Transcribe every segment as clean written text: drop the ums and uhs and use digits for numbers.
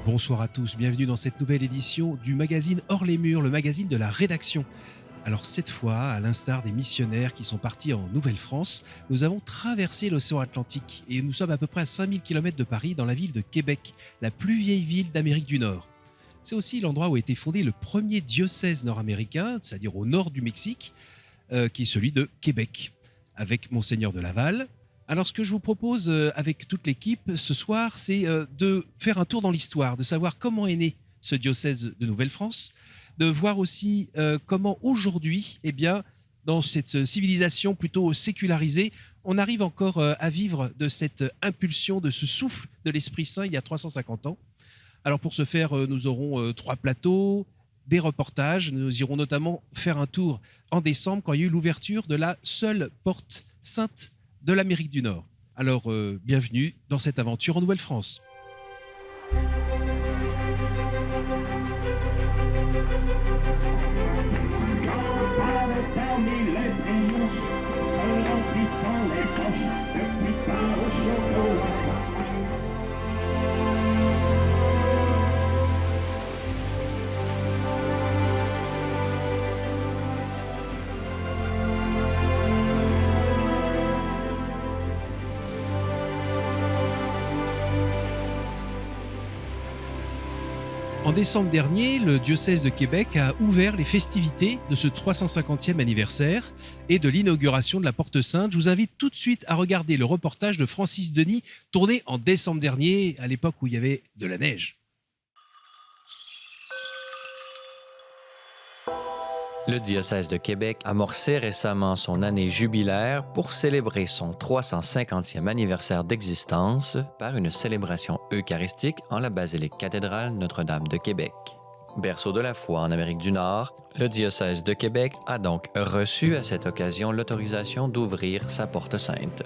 Bonsoir à tous, bienvenue dans cette nouvelle édition du magazine Hors les murs, le magazine de la rédaction. Alors cette fois, à l'instar des missionnaires qui sont partis en Nouvelle-France, nous avons traversé l'océan Atlantique et nous sommes à peu près à 5000 km de Paris, dans la ville de Québec, la plus vieille ville d'Amérique du Nord. C'est aussi l'endroit où a été fondé le premier diocèse nord-américain, c'est-à-dire au nord du Mexique, qui est celui de Québec, avec Monseigneur de Laval. Alors ce que je vous propose avec toute l'équipe ce soir, c'est de faire un tour dans l'histoire, de savoir comment est né ce diocèse de Nouvelle-France, de voir aussi comment aujourd'hui, dans cette civilisation plutôt sécularisée, on arrive encore à vivre de cette impulsion, de ce souffle de l'Esprit Saint il y a 350 ans. Alors pour ce faire, nous aurons 3 plateaux, des reportages. Nous irons notamment faire un tour en décembre quand il y a eu l'ouverture de la seule porte sainte de l'Amérique du Nord. Alors, bienvenue dans cette aventure en Nouvelle-France. En décembre dernier, le diocèse de Québec a ouvert les festivités de ce 350e anniversaire et de l'inauguration de la Porte Sainte. Je vous invite tout de suite à regarder le reportage de Francis Denis, tourné en décembre dernier, à l'époque où il y avait de la neige. Le diocèse de Québec amorçait récemment son année jubilaire pour célébrer son 350e anniversaire d'existence par une célébration eucharistique en la basilique cathédrale Notre-Dame de Québec. Berceau de la foi en Amérique du Nord, le diocèse de Québec a donc reçu à cette occasion l'autorisation d'ouvrir sa porte sainte.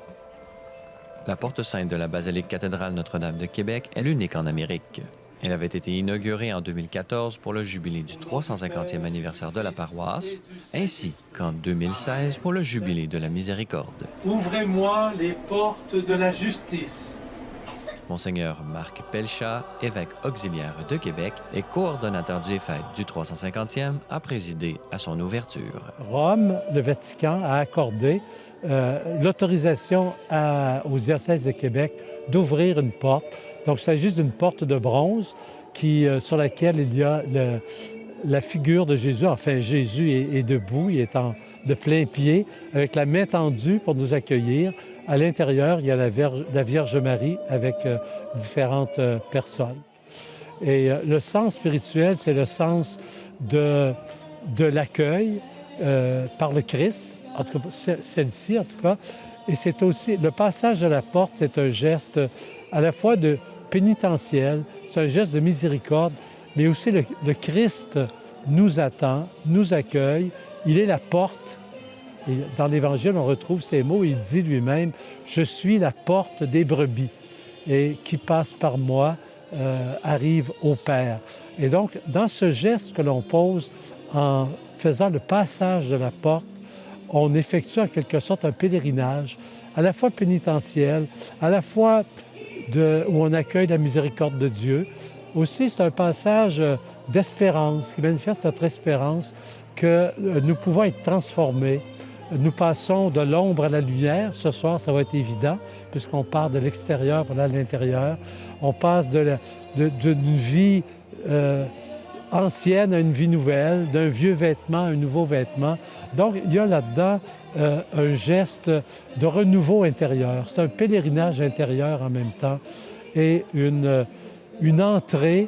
La porte sainte de la basilique cathédrale Notre-Dame de Québec est l'unique en Amérique. Elle avait été inaugurée en 2014 pour le jubilé du 350e anniversaire de la paroisse, ainsi qu'en 2016 pour le jubilé de la miséricorde. Ouvrez-moi les portes de la justice. Monseigneur Marc Pelchat, évêque auxiliaire de Québec et coordonnateur des fêtes du 350e, a présidé à son ouverture. Rome, le Vatican, a accordé l'autorisation au diocèse de Québec d'ouvrir une porte. Donc, il s'agit d'une porte de bronze sur laquelle il y a la figure de Jésus. Enfin, Jésus est debout, il est de plein pied, avec la main tendue pour nous accueillir. À l'intérieur, il y a la Vierge Marie avec différentes personnes. Et le sens spirituel, c'est le sens de l'accueil par le Christ, en tout cas, celle-ci, en tout cas. Et c'est aussi, le passage de la porte, c'est un geste à la fois de pénitentiel, c'est un geste de miséricorde, mais aussi le Christ nous attend, nous accueille, il est la porte. Et dans l'Évangile, on retrouve ces mots, il dit lui-même « Je suis la porte des brebis, et qui passe par moi arrive au Père ». Et donc, dans ce geste que l'on pose en faisant le passage de la porte, on effectue en quelque sorte un pèlerinage, à la fois pénitentiel, à la fois où on accueille la miséricorde de Dieu. Aussi, c'est un passage d'espérance qui manifeste notre espérance que nous pouvons être transformés. Nous passons de l'ombre à la lumière. Ce soir, ça va être évident, puisqu'on part de l'extérieur pour aller à l'intérieur. On passe d'une vie ancienne à une vie nouvelle, d'un vieux vêtement à un nouveau vêtement. Donc, il y a là-dedans un geste de renouveau intérieur. C'est un pèlerinage intérieur en même temps et une entrée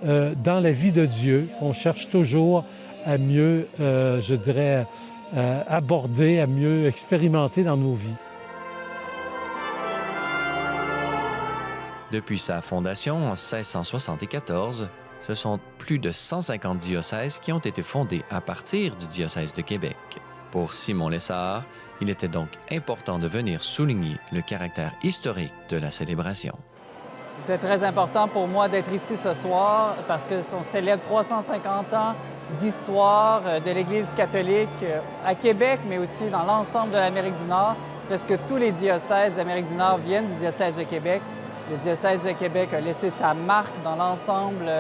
dans la vie de Dieu. On cherche toujours à mieux, aborder, à mieux expérimenter dans nos vies. Depuis sa fondation en 1674, ce sont plus de 150 diocèses qui ont été fondés à partir du diocèse de Québec. Pour Simon Lessard, il était donc important de venir souligner le caractère historique de la célébration. C'était très important pour moi d'être ici ce soir parce qu'on célèbre 350 ans d'histoire de l'Église catholique à Québec, mais aussi dans l'ensemble de l'Amérique du Nord. Presque tous les diocèses d'Amérique du Nord viennent du diocèse de Québec. Le diocèse de Québec a laissé sa marque dans l'ensemble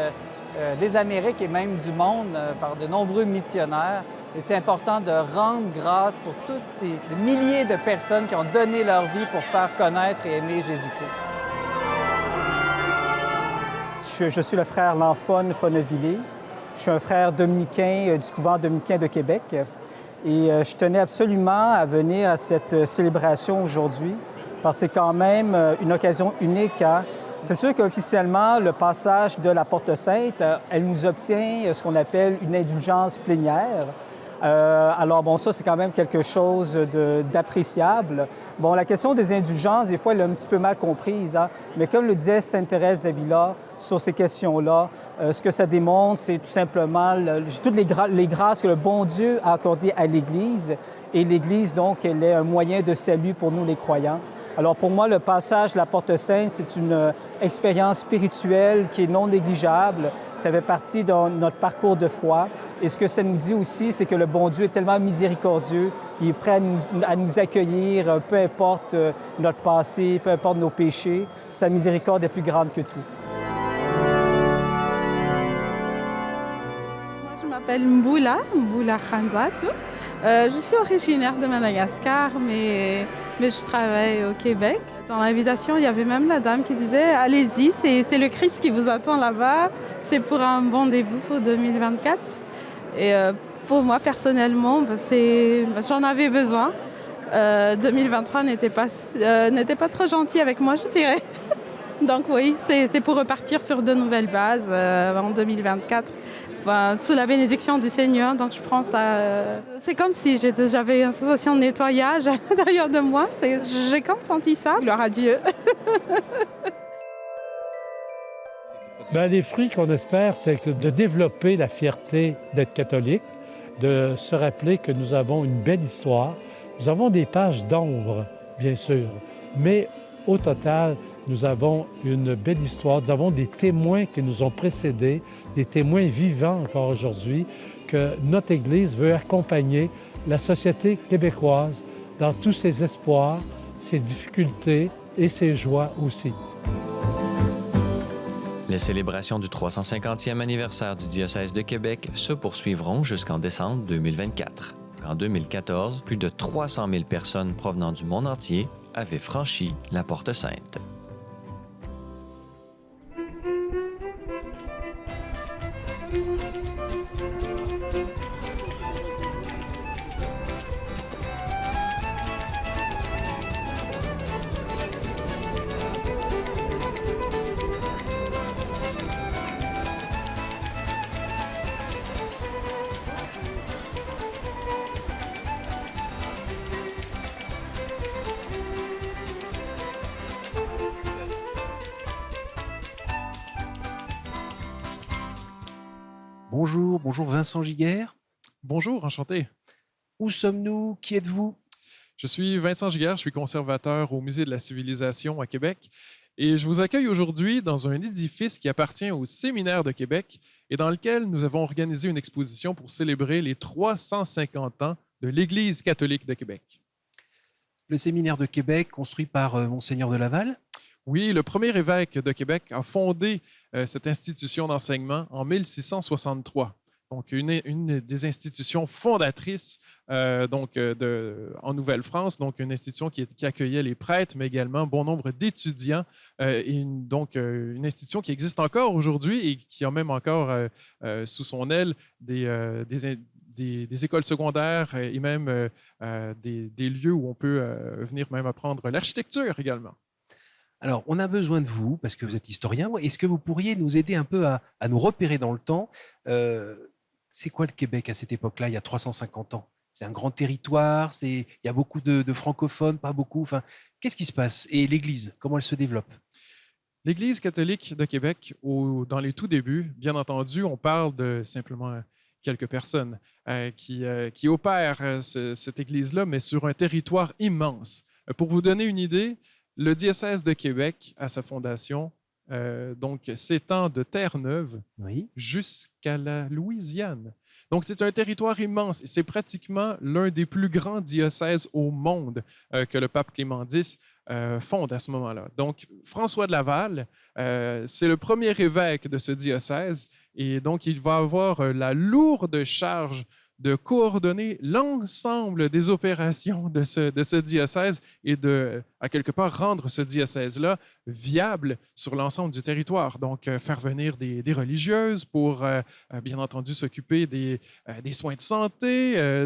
des Amériques et même du monde par de nombreux missionnaires. Et c'est important de rendre grâce pour toutes ces milliers de personnes qui ont donné leur vie pour faire connaître et aimer Jésus-Christ. Je suis le frère Lanfone Fonnevillé. Je suis un frère dominicain du couvent dominicain de Québec. Et je tenais absolument à venir à cette célébration aujourd'hui parce que c'est quand même une occasion unique. C'est sûr qu'officiellement, le passage de la Porte Sainte, elle nous obtient ce qu'on appelle une indulgence plénière. Alors, bon, ça, c'est quand même quelque chose d'appréciable. Bon, la question des indulgences, des fois, elle est un petit peu mal comprise, mais comme le disait Sainte Thérèse d'Avila sur ces questions-là, ce que ça démontre, c'est tout simplement toutes les grâces que le bon Dieu a accordées à l'Église. Et l'Église, donc, elle est un moyen de salut pour nous, les croyants. Alors, pour moi, le passage de la Porte Sainte, c'est une expérience spirituelle qui est non négligeable. Ça fait partie de notre parcours de foi. Et ce que ça nous dit aussi, c'est que le bon Dieu est tellement miséricordieux, il est prêt à nous accueillir, peu importe notre passé, peu importe nos péchés. Sa miséricorde est plus grande que tout. Moi, je m'appelle Mboula Khanzatou. Je suis originaire de Madagascar, mais je travaille au Québec. Dans l'invitation, il y avait même la dame qui disait « Allez-y, c'est le Christ qui vous attend là-bas, c'est pour un bon début pour 2024 ». Et pour moi, personnellement, j'en avais besoin. 2023 n'était pas trop gentil avec moi, je dirais. Donc oui, c'est pour repartir sur de nouvelles bases en 2024. Sous la bénédiction du Seigneur, donc je prends ça. C'est comme si j'avais une sensation de nettoyage à l'intérieur de moi. J'ai comme senti ça. Gloire à Dieu. Les fruits qu'on espère, c'est de développer la fierté d'être catholique, de se rappeler que nous avons une belle histoire. Nous avons des pages d'ombre, bien sûr, mais au total, nous avons une belle histoire. Nous avons des témoins qui nous ont précédés, des témoins vivants encore aujourd'hui, que notre Église veut accompagner la société québécoise dans tous ses espoirs, ses difficultés et ses joies aussi. Les célébrations du 350e anniversaire du diocèse de Québec se poursuivront jusqu'en décembre 2024. En 2014, plus de 300 000 personnes provenant du monde entier avaient franchi la Porte Sainte. Bonjour Vincent Giguère. Bonjour, enchanté. Où sommes-nous? Qui êtes-vous? Je suis Vincent Giguère, je suis conservateur au Musée de la Civilisation à Québec et je vous accueille aujourd'hui dans un édifice qui appartient au Séminaire de Québec et dans lequel nous avons organisé une exposition pour célébrer les 350 ans de l'Église catholique de Québec. Le Séminaire de Québec, construit par Monseigneur de Laval? Oui, le premier évêque de Québec a fondé cette institution d'enseignement en 1663. Donc, une des institutions fondatrices en Nouvelle-France, donc une institution qui accueillait les prêtres, mais également bon nombre d'étudiants, une institution qui existe encore aujourd'hui et qui a même encore sous son aile des écoles secondaires et même des lieux où on peut venir même apprendre l'architecture également. Alors, on a besoin de vous, parce que vous êtes historien. Est-ce que vous pourriez nous aider un peu à nous repérer dans le temps? C'est quoi le Québec à cette époque-là, il y a 350 ans? C'est un grand territoire, il y a beaucoup de francophones, pas beaucoup. Enfin, qu'est-ce qui se passe? Et l'Église, comment elle se développe? L'Église catholique de Québec, dans les tout débuts, bien entendu, on parle de simplement quelques personnes qui opèrent cette Église-là, mais sur un territoire immense. Pour vous donner une idée, le diocèse de Québec, à sa fondation, s'étend de Terre-Neuve jusqu'à la Louisiane. Donc, c'est un territoire immense. C'est pratiquement l'un des plus grands diocèses au monde que le pape Clément X fonde à ce moment-là. Donc, François de Laval, c'est le premier évêque de ce diocèse et donc il va avoir la lourde charge de coordonner l'ensemble des opérations de ce diocèse et de, à quelque part, rendre ce diocèse-là viable sur l'ensemble du territoire. Donc, faire venir des religieuses pour, bien entendu, s'occuper des soins de santé,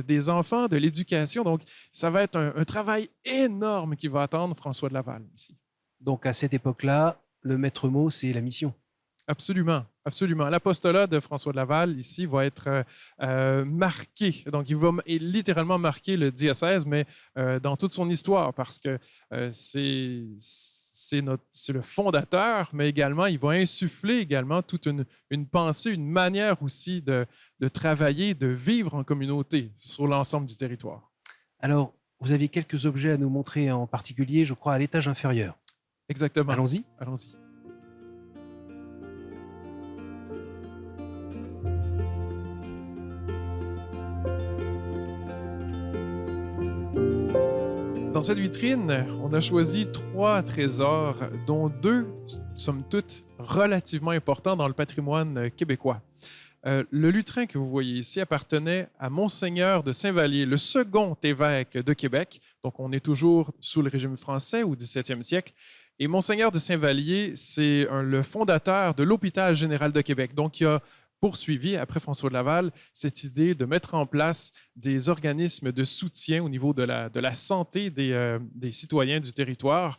des enfants, de l'éducation. Donc, ça va être un travail énorme qui va attendre François de Laval ici. Donc à cette époque-là, le maître mot, c'est la mission. Absolument, absolument. L'apostolat de François de Laval, ici, va être marqué. Donc, il va littéralement marquer le diocèse, mais dans toute son histoire, parce que c'est le fondateur, mais également, il va insuffler également toute une pensée, une manière aussi de travailler, de vivre en communauté sur l'ensemble du territoire. Alors, vous aviez quelques objets à nous montrer en particulier, je crois, à l'étage inférieur. Exactement. Allons-y. Allons-y. Dans cette vitrine, on a choisi 3 trésors, dont 2, somme toute, relativement importants dans le patrimoine québécois. Le lutrin que vous voyez ici appartenait à Monseigneur de Saint-Vallier, le second évêque de Québec. Donc, on est toujours sous le régime français au 17e siècle. Et Monseigneur de Saint-Vallier, c'est le fondateur de l'Hôpital général de Québec. Donc, il a poursuivi, après François de Laval, cette idée de mettre en place des organismes de soutien au niveau de la santé des citoyens du territoire.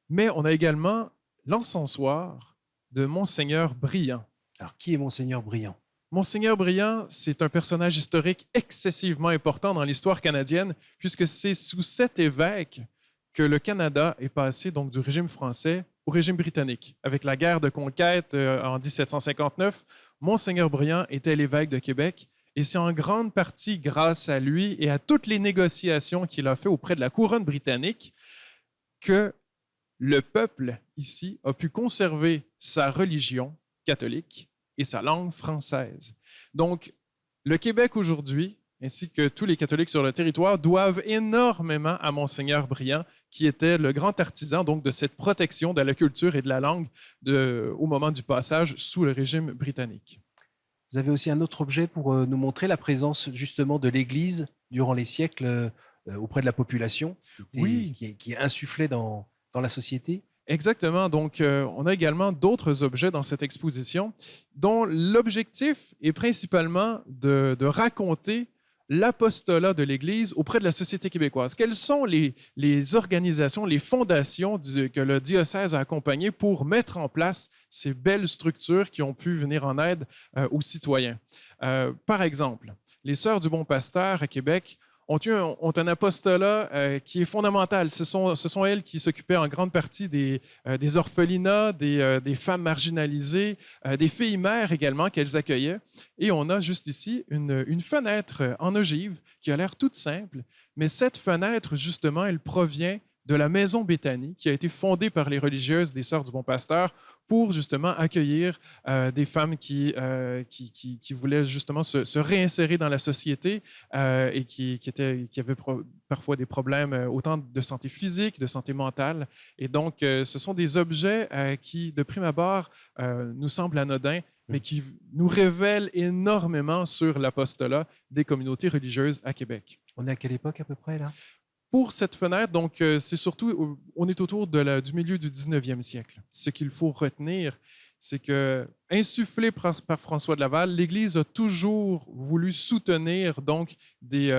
Mais on a également l'encensoir de Monseigneur Briand. Alors, qui est Monseigneur Briand? Monseigneur Briand, c'est un personnage historique excessivement important dans l'histoire canadienne, puisque c'est sous cet évêque que le Canada est passé donc du régime français au régime britannique. Avec la guerre de conquête en 1759, Monseigneur Briand était l'évêque de Québec et c'est en grande partie grâce à lui et à toutes les négociations qu'il a fait auprès de la couronne britannique que le peuple ici a pu conserver sa religion catholique et sa langue française. Donc, le Québec aujourd'hui, ainsi que tous les catholiques sur le territoire, doivent énormément à Monseigneur Briand, qui était le grand artisan donc, de cette protection de la culture et de la langue au moment du passage sous le régime britannique. Vous avez aussi un autre objet pour nous montrer la présence justement de l'Église durant les siècles auprès de la population, Oui. qui insufflait dans la société. Exactement. Donc, on a également d'autres objets dans cette exposition dont l'objectif est principalement de raconter l'apostolat de l'Église auprès de la société québécoise. Quelles sont les organisations, les fondations que le diocèse a accompagnées pour mettre en place ces belles structures qui ont pu venir en aide aux citoyens? Par exemple, les Sœurs du Bon Pasteur à Québec ont un apostolat qui est fondamental. Ce sont elles qui s'occupaient en grande partie des orphelinats, des femmes marginalisées, des filles mères également qu'elles accueillaient. Et on a juste ici une fenêtre en ogive qui a l'air toute simple, mais cette fenêtre, justement, elle provient de la Maison Béthanie, qui a été fondée par les religieuses des Sœurs du Bon Pasteur pour justement accueillir des femmes qui voulaient justement se réinsérer dans la société et qui avaient parfois des problèmes autant de santé physique, de santé mentale. Et donc, ce sont des objets qui, de prime abord, nous semblent anodins, mais qui nous révèlent énormément sur l'apostolat des communautés religieuses à Québec. On est à quelle époque à peu près là? Pour cette fenêtre, donc, c'est surtout, on est autour du milieu du 19e siècle. Ce qu'il faut retenir, c'est que, insufflé par François de Laval, l'Église a toujours voulu soutenir donc des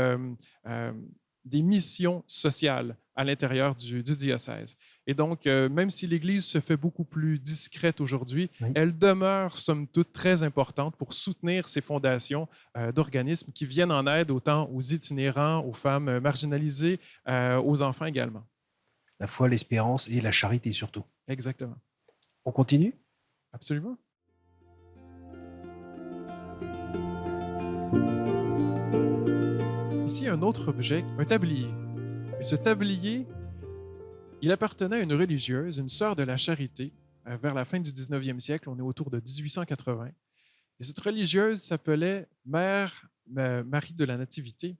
missions sociales à l'intérieur du diocèse. Et donc, même si l'Église se fait beaucoup plus discrète aujourd'hui, oui, elle demeure, somme toute, très importante pour soutenir ces fondations d'organismes qui viennent en aide autant aux itinérants, aux femmes marginalisées, aux enfants également. La foi, l'espérance et la charité surtout. Exactement. On continue? Absolument. Ici, un autre objet, un tablier. Et ce tablier, il appartenait à une religieuse, une sœur de la Charité, vers la fin du 19e siècle. On est autour de 1880. Et cette religieuse s'appelait Mère Marie de la Nativité.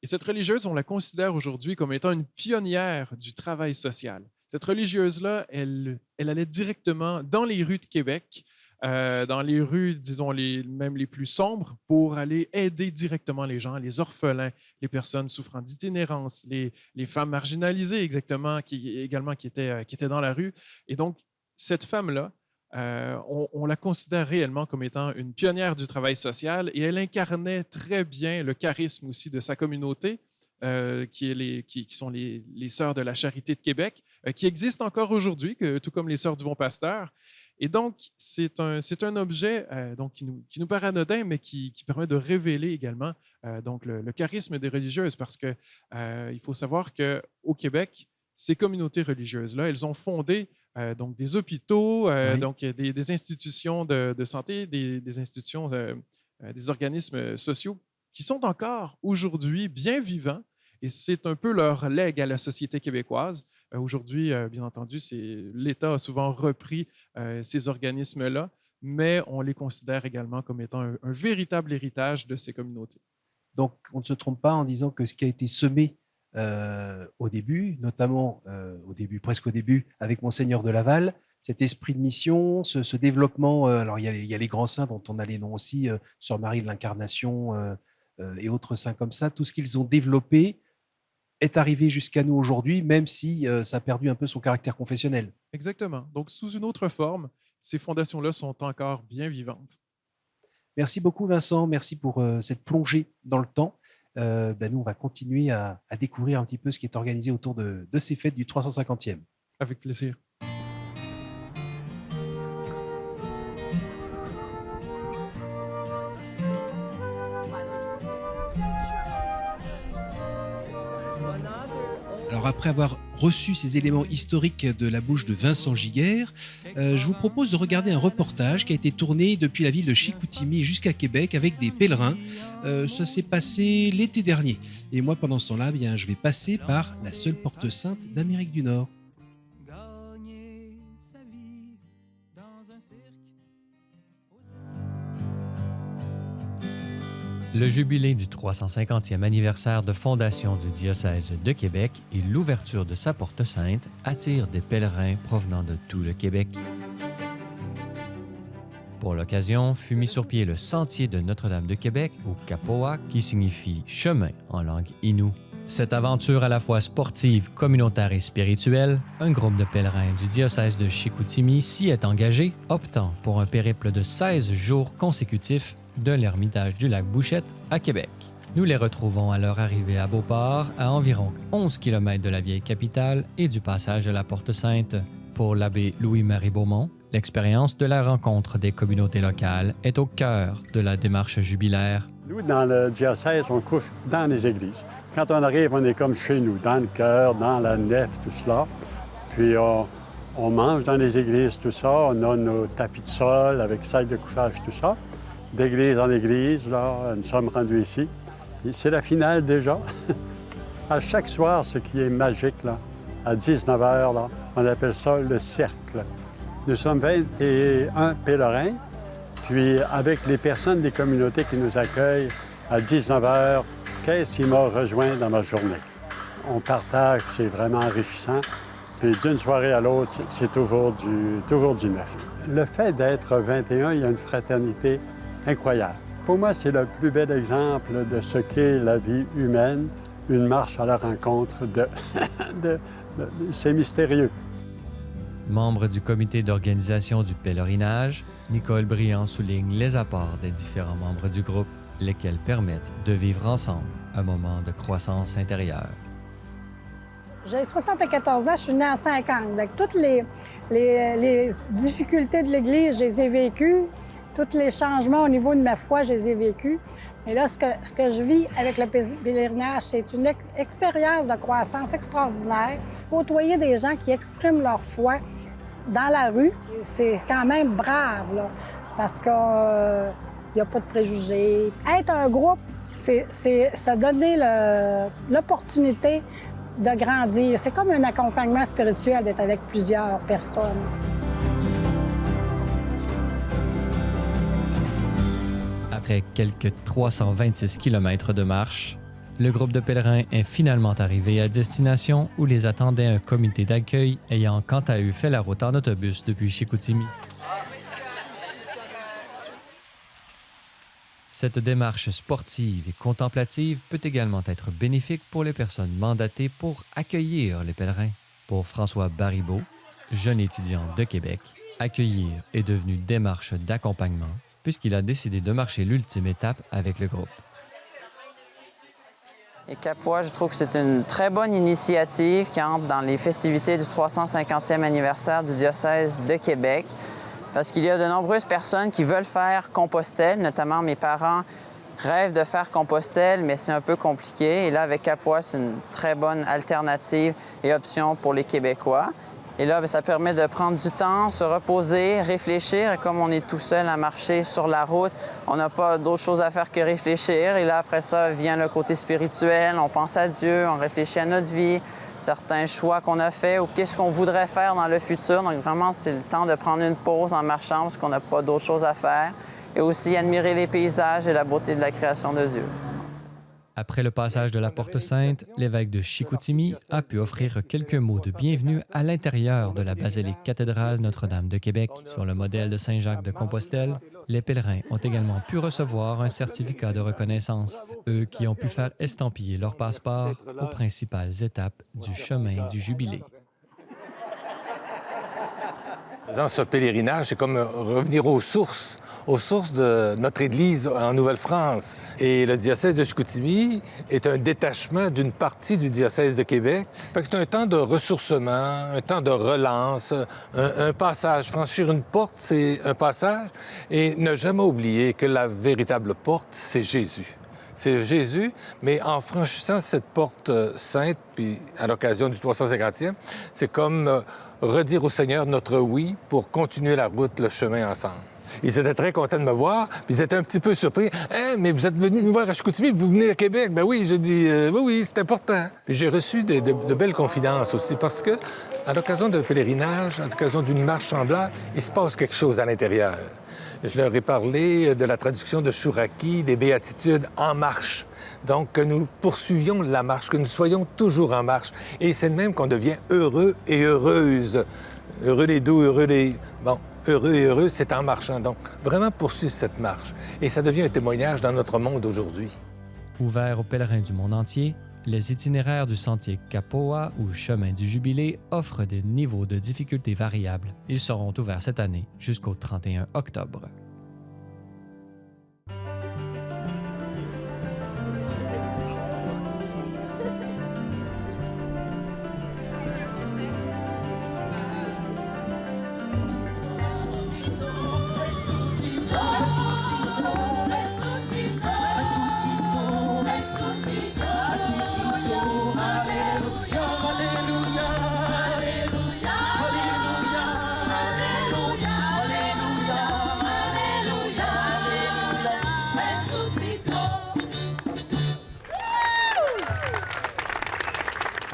Et cette religieuse, on la considère aujourd'hui comme étant une pionnière du travail social. Cette religieuse-là, elle allait directement dans les rues de Québec, dans les rues, disons, même les plus sombres, pour aller aider directement les gens, les orphelins, les personnes souffrant d'itinérance, les femmes marginalisées exactement, qui étaient dans la rue. Et donc, cette femme-là, on la considère réellement comme étant une pionnière du travail social et elle incarnait très bien le charisme aussi de sa communauté, qui sont les Sœurs de la Charité de Québec, qui existent encore aujourd'hui, tout comme les Sœurs du Bon Pasteur. Et donc, c'est un objet donc, qui nous paraît anodin, mais qui permet de révéler également donc le charisme des religieuses, parce que il faut savoir qu'au Québec, ces communautés religieuses-là, elles ont fondé donc des hôpitaux, Oui. donc des institutions de santé, des institutions, des organismes sociaux qui sont encore aujourd'hui bien vivants. Et c'est un peu leur legs à la société québécoise. Aujourd'hui, bien entendu, l'État a souvent repris ces organismes-là, mais on les considère également comme étant un véritable héritage de ces communautés. Donc, on ne se trompe pas en disant que ce qui a été semé au début, notamment presque au début, avec Monseigneur de Laval, cet esprit de mission, ce développement, alors il y a les grands saints dont on a les noms aussi, Sœur Marie de l'Incarnation et autres saints comme ça, tout ce qu'ils ont développé est arrivé jusqu'à nous aujourd'hui, même si ça a perdu un peu son caractère confessionnel. Exactement. Donc, sous une autre forme, ces fondations-là sont encore bien vivantes. Merci beaucoup Vincent, merci pour cette plongée dans le temps. Nous, on va continuer à découvrir un petit peu ce qui est organisé autour de ces fêtes du 350e. Avec plaisir. Alors après avoir reçu ces éléments historiques de la bouche de Vincent Giguère, je vous propose de regarder un reportage qui a été tourné depuis la ville de Chicoutimi jusqu'à Québec avec des pèlerins. Ça s'est passé l'été dernier. Et moi, pendant ce temps-là, je vais passer par la seule porte sainte d'Amérique du Nord. Le jubilé du 350e anniversaire de fondation du diocèse de Québec et l'ouverture de sa porte sainte attirent des pèlerins provenant de tout le Québec. Pour l'occasion, fut mis sur pied le sentier de Notre-Dame de Québec, ou Kapoa, qui signifie chemin en langue innu. Cette aventure à la fois sportive, communautaire et spirituelle, un groupe de pèlerins du diocèse de Chicoutimi s'y est engagé, optant pour un périple de 16 jours consécutifs de l'ermitage du lac Bouchette à Québec. Nous les retrouvons à leur arrivée à Beauport, à environ 11 km de la vieille capitale et du passage de la Porte-Sainte. Pour l'abbé Louis-Marie Beaumont, l'expérience de la rencontre des communautés locales est au cœur de la démarche jubilaire. Nous, dans le diocèse, on couche dans les églises. Quand on arrive, on est comme chez nous, dans le chœur, dans la nef, tout cela. Puis on mange dans les églises, tout ça. On a nos tapis de sol avec salle de couchage, tout ça. D'église en église, là, nous sommes rendus ici. C'est la finale déjà. À chaque soir, ce qui est magique, là, à 19h, là, on appelle ça le cercle. Nous sommes 21 pèlerins, puis avec les personnes des communautés qui nous accueillent, à 19h, qu'est-ce qui m'a rejoint dans ma journée? On partage, c'est vraiment enrichissant. Puis d'une soirée à l'autre, c'est toujours du neuf. Le fait d'être 21, il y a une fraternité incroyable. Pour moi, c'est le plus bel exemple de ce qu'est la vie humaine, une marche à la rencontre c'est mystérieux. Membre du comité d'organisation du pèlerinage, Nicole Briand souligne les apports des différents membres du groupe, lesquels permettent de vivre ensemble un moment de croissance intérieure. J'ai 74 ans, je suis née en 50. Donc, toutes les difficultés de l'Église, je les ai vécues. Tous les changements au niveau de ma foi, je les ai vécus. Et là, ce que je vis avec le pèlerinage, c'est une expérience de croissance extraordinaire. Côtoyer des gens qui expriment leur foi dans la rue, c'est quand même brave, là, parce qu'il n'y a pas de préjugés. Être un groupe, c'est se donner l'opportunité de grandir. C'est comme un accompagnement spirituel d'être avec plusieurs personnes. Après quelques 326 km de marche, Le groupe de pèlerins est finalement arrivé à destination où les attendait un comité d'accueil ayant quant à eux fait la route en autobus depuis Chicoutimi. Cette démarche sportive et contemplative peut également être bénéfique pour les personnes mandatées pour accueillir les pèlerins. Pour François Baribeau, jeune étudiant de Québec, accueillir est devenu démarche d'accompagnement puisqu'il a décidé de marcher l'ultime étape avec le groupe. Et Capois, je trouve que c'est une très bonne initiative qui entre dans les festivités du 350e anniversaire du diocèse de Québec, parce qu'il y a de nombreuses personnes qui veulent faire Compostelle, notamment mes parents rêvent de faire Compostelle, mais c'est un peu compliqué. Et là, avec Capois, c'est une très bonne alternative et option pour les Québécois. Et là, ça permet de prendre du temps, se reposer, réfléchir. Et comme on est tout seul à marcher sur la route, on n'a pas d'autre chose à faire que réfléchir. Et là, après ça, vient le côté spirituel. On pense à Dieu, on réfléchit à notre vie, certains choix qu'on a faits ou qu'est-ce qu'on voudrait faire dans le futur. Donc vraiment, c'est le temps de prendre une pause en marchant parce qu'on n'a pas d'autre chose à faire. Et aussi admirer les paysages et la beauté de la création de Dieu. Après le passage de la Porte Sainte, l'évêque de Chicoutimi a pu offrir quelques mots de bienvenue à l'intérieur de la basilique cathédrale Notre-Dame de Québec. Sur le modèle de Saint-Jacques de Compostelle, les pèlerins ont également pu recevoir un certificat de reconnaissance, eux qui ont pu faire estampiller leur passeport aux principales étapes du chemin du Jubilé. Dans ce pèlerinage, c'est comme revenir aux sources de notre Église en Nouvelle-France. Et le diocèse de Chicoutimi est un détachement d'une partie du diocèse de Québec. C'est un temps de ressourcement, un temps de relance, un passage. Franchir une porte, c'est un passage. Et ne jamais oublier que la véritable porte, c'est Jésus. C'est Jésus, mais en franchissant cette porte sainte, puis à l'occasion du 350e, c'est comme redire au Seigneur notre oui pour continuer la route, le chemin ensemble. Ils étaient très contents de me voir, puis ils étaient un petit peu surpris. « Hein, mais vous êtes venu nous voir à Chicoutimi, vous venez à Québec? » Ben oui, j'ai dit « oui, c'est important. » Puis j'ai reçu de belles confidences aussi, parce que à l'occasion d'un pèlerinage, à l'occasion d'une marche semblable, il se passe quelque chose à l'intérieur. Je leur ai parlé de la traduction de Chouraki, des béatitudes en marche. Donc, que nous poursuivions la marche, que nous soyons toujours en marche. Et c'est de même qu'on devient heureux et heureuse. Heureux les doux, heureux les... Bon, heureux et heureux, c'est en marchant. Donc, vraiment poursuivre cette marche. Et ça devient un témoignage dans notre monde aujourd'hui. Ouvert aux pèlerins du monde entier, les itinéraires du sentier Capoa ou chemin du Jubilé offrent des niveaux de difficulté variables. Ils seront ouverts cette année jusqu'au 31 octobre.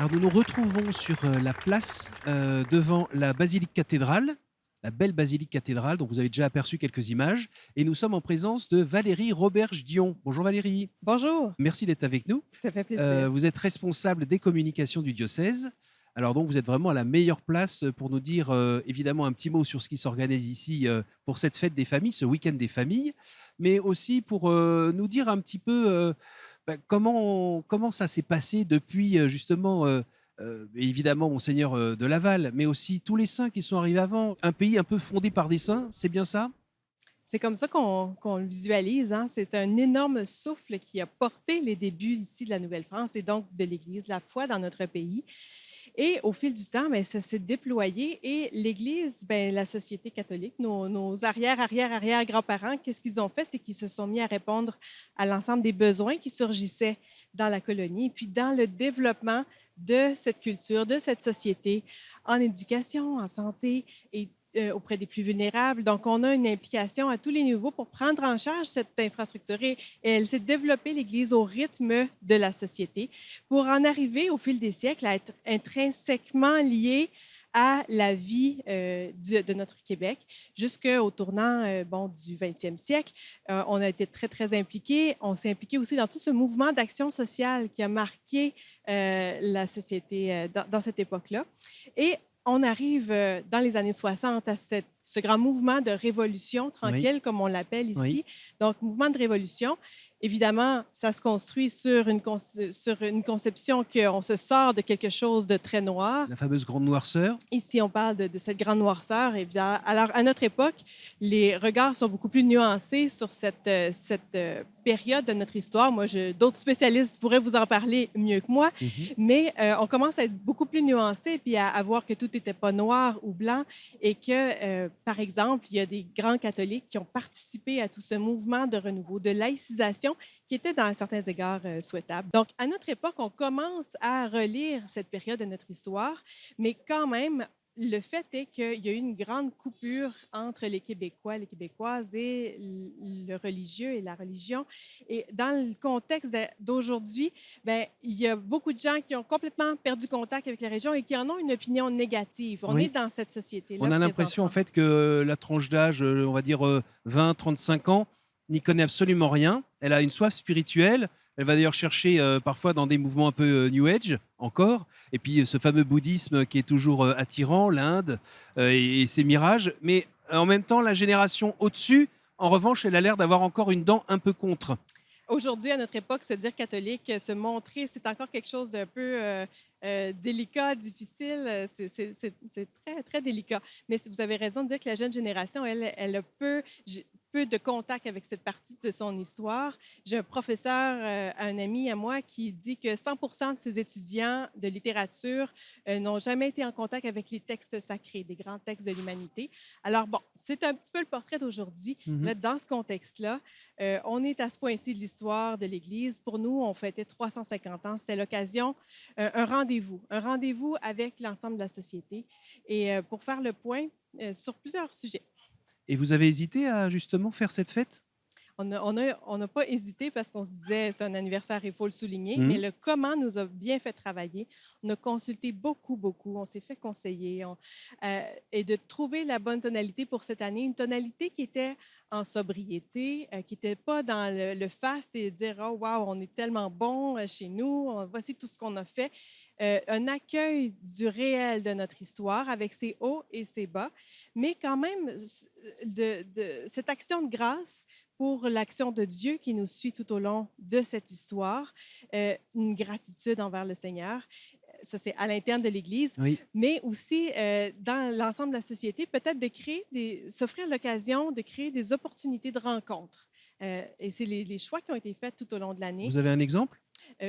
Alors nous nous retrouvons sur la place devant la basilique cathédrale, la belle basilique cathédrale dont vous avez déjà aperçu quelques images. Et nous sommes en présence de Valérie Roberge-Dion. Bonjour Valérie. Bonjour. Merci d'être avec nous. Ça fait plaisir. Vous êtes responsable des communications du diocèse. Alors donc vous êtes vraiment à la meilleure place pour nous dire évidemment un petit mot sur ce qui s'organise ici pour cette fête des familles, ce week-end des familles, mais aussi pour nous dire un petit peu comment ça s'est passé depuis justement évidemment Monseigneur de Laval, mais aussi tous les saints qui sont arrivés avant. Un pays un peu fondé par des saints, c'est bien ça? C'est comme ça qu'on le visualise. Hein? C'est un énorme souffle qui a porté les débuts ici de la Nouvelle-France et donc de l'Église, la foi dans notre pays. Et au fil du temps, ça s'est déployé et l'Église, la société catholique, nos arrière-grands-parents, qu'est-ce qu'ils ont fait? C'est qu'ils se sont mis à répondre à l'ensemble des besoins qui surgissaient dans la colonie et puis dans le développement de cette culture, de cette société, en éducation, en santé et auprès des plus vulnérables. Donc, on a une implication à tous les niveaux pour prendre en charge cette infrastructure et elle s'est développée, l'Église, au rythme de la société pour en arriver, au fil des siècles, à être intrinsèquement liée à la vie de notre Québec jusqu'au tournant du 20e siècle. On a été très, très impliqués. On s'est impliqué aussi dans tout ce mouvement d'action sociale qui a marqué la société dans cette époque-là. Et on arrive dans les années 60 à ce grand mouvement de révolution tranquille, Oui. comme on l'appelle ici. Oui. Donc, mouvement de révolution. Évidemment, ça se construit sur une conception qu'on se sort de quelque chose de très noir. La fameuse grande noirceur. Ici, on parle de cette grande noirceur. Et bien, alors, à notre époque, les regards sont beaucoup plus nuancés sur cette période de notre histoire. Moi, d'autres spécialistes pourraient vous en parler mieux que moi, mais on commence à être beaucoup plus nuancé puis à voir que tout n'était pas noir ou blanc et que, par exemple, il y a des grands catholiques qui ont participé à tout ce mouvement de renouveau, de laïcisation qui était, dans certains égards, souhaitable. Donc, à notre époque, on commence à relire cette période de notre histoire, mais quand même, le fait est qu'il y a eu une grande coupure entre les Québécois, les Québécoises et le religieux et la religion. Et dans le contexte d'aujourd'hui, bien, il y a beaucoup de gens qui ont complètement perdu contact avec la religion et qui en ont une opinion négative. On Oui. est dans cette société-là. On a l'impression en fait que la tranche d'âge, on va dire 20-35 ans, n'y connaît absolument rien. Elle a une soif spirituelle. Elle va d'ailleurs chercher parfois dans des mouvements un peu New Age encore. Et puis ce fameux bouddhisme qui est toujours attirant, l'Inde et ses mirages. Mais en même temps, la génération au-dessus, en revanche, elle a l'air d'avoir encore une dent un peu contre. Aujourd'hui, à notre époque, se dire catholique, se montrer, c'est encore quelque chose d'un peu délicat, difficile. C'est très, très délicat. Mais vous avez raison de dire que la jeune génération, elle a peu de contact avec cette partie de son histoire. J'ai un professeur, un ami à moi, qui dit que 100% de ses étudiants de littérature n'ont jamais été en contact avec les textes sacrés, des grands textes de l'humanité. Alors, bon, c'est un petit peu le portrait d'aujourd'hui. Là, dans ce contexte-là, on est à ce point-ci de l'histoire de l'Église. Pour nous, on fêtait 350 ans. C'est l'occasion, un rendez-vous avec l'ensemble de la société et pour faire le point sur plusieurs sujets. Et vous avez hésité à justement faire cette fête? On n'a pas hésité parce qu'on se disait c'est un anniversaire, il faut le souligner, mais le comment nous a bien fait travailler. On a consulté beaucoup, on s'est fait conseiller et de trouver la bonne tonalité pour cette année, une tonalité qui était en sobriété, qui n'était pas dans le faste et dire « Oh, wow, on est tellement bon chez nous, voici tout ce qu'on a fait ». Un accueil du réel de notre histoire avec ses hauts et ses bas, mais quand même cette action de grâce pour l'action de Dieu qui nous suit tout au long de cette histoire, une gratitude envers le Seigneur. Ça, c'est à l'interne de l'Église, mais aussi dans l'ensemble de la société, peut-être de s'offrir l'occasion de créer des opportunités de rencontre. Et c'est les choix qui ont été faits tout au long de l'année. Vous avez un exemple?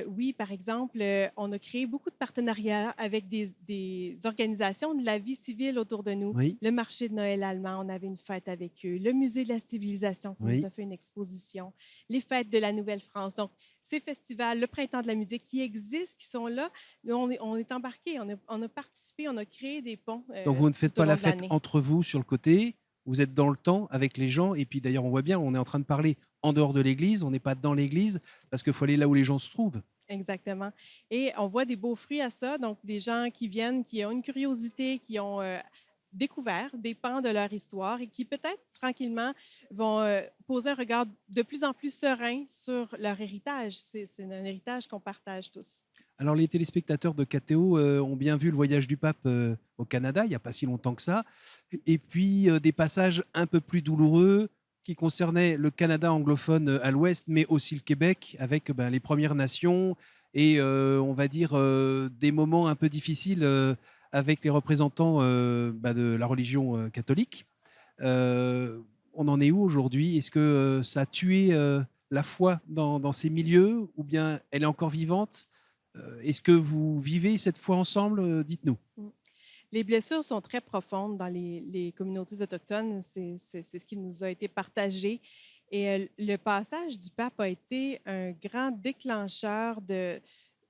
Oui, par exemple, on a créé beaucoup de partenariats avec des organisations de la vie civile autour de nous. Oui. Le marché de Noël allemand, on avait une fête avec eux. Le musée de la civilisation qui nous a fait une exposition. Les fêtes de la Nouvelle-France. Donc, ces festivals, le printemps de la musique qui existent, qui sont là, on est embarqués, on a participé, on a créé des ponts. Donc, vous ne faites pas la fête entre vous sur le côté, vous êtes dans le temps avec les gens. Et puis d'ailleurs, on voit bien, on est en train de parler en dehors de l'Église, on n'est pas dans l'Église parce qu'il faut aller là où les gens se trouvent. Exactement. Et on voit des beaux fruits à ça. Donc, des gens qui viennent, qui ont une curiosité, qui ont découvert des pans de leur histoire et qui peut-être tranquillement vont poser un regard de plus en plus serein sur leur héritage. C'est un héritage qu'on partage tous. Alors, les téléspectateurs de KTO ont bien vu le voyage du pape au Canada, il n'y a pas si longtemps que ça. Et puis, des passages un peu plus douloureux qui concernaient le Canada anglophone à l'ouest, mais aussi le Québec, avec les Premières Nations et, on va dire, des moments un peu difficiles avec les représentants de la religion catholique. On en est où aujourd'hui? Est-ce que ça a tué la foi dans ces milieux ou bien elle est encore vivante? Est-ce que vous vivez cette foi ensemble? Dites-nous. Les blessures sont très profondes dans les communautés autochtones. C'est ce qui nous a été partagé. Et le passage du pape a été un grand déclencheur